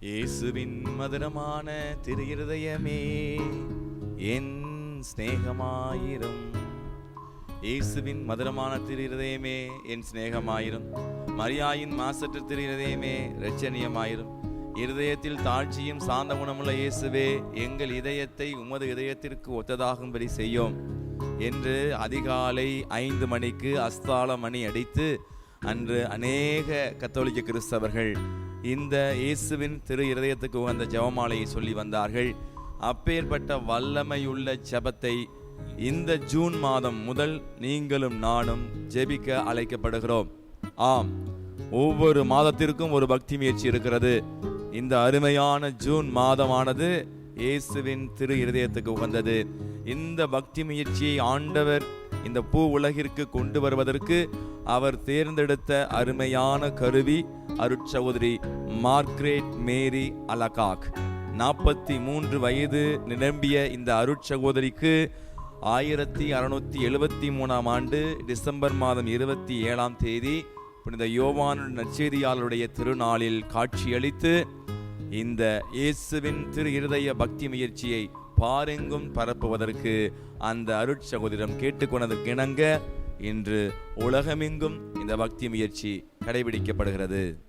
இயேசுவின் மதுரமான திரு இருதயமே என் சிநேகமாயிரும். இயேசுவின் மதுரமான திரு இருதயமே என் சிநேகமாயிரும். மரியாயின் மாசற்ற திரு இருதயமே இரட்சணியமாயிரும். இருதயத்தில் தாழ்ச்சியும் சாந்த குணமுள்ள இயேசுவே, எங்கள் இதயத்தை உமது இதயத்திற்கு ஒத்ததாகும்படி செய்யும் என்று அதிகாலை 5 மணிக்கு அஸ்தால மணி அடித்து அன்று அநேக கத்தோலிக்க கிறிஸ்தவர்கள் இந்த இயேசுவின் திரு இருதயத்துக்கு உகந்த ஜெபமாலையை சொல்லி வந்தார்கள். அப்பேற்பட்ட வல்லமையுள்ள ஜெபத்தை இந்த ஜூன் மாதம் முதல் நீங்களும் நானும் ஜெபிக்க அழைக்கப்படுகிறோம். ஆம், ஒவ்வொரு மாதத்திற்கும் ஒரு பக்தி முயற்சி இருக்கிறது. இந்த அருமையான ஜூன் மாதமானது இயேசுவின் திரு இருதயத்துக்கு உகந்தது. இந்த பக்தி முயற்சியை ஆண்டவர் இந்த பூ உலகிற்கு கொண்டு வருவதற்கு அவர் தேர்ந்தெடுத்த அருமையான கருவி அருட்சகோதரி மார்க்ரெட் மேரி அலகாக். 43 வயது நிரம்பிய இந்த அருட்சகோதரிக்கு 1673 ஆண்டு டிசம்பர் மாதம் 27ஆம் தேதி புனித யோவான் நற்செய்தியாளருடைய திருநாளில் காட்சியளித்து இந்த இயேசுவின் திரு இருதய பக்தி முயற்சியை பாரெங்கும் பரப்புவதற்கு அந்த அருட்சகோதரிடம் கேட்டுக்கொண்டதற்கிணங்க இன்று உலகமெங்கும் இந்த பக்தி முயற்சி கடைபிடிக்கப்படுகிறது.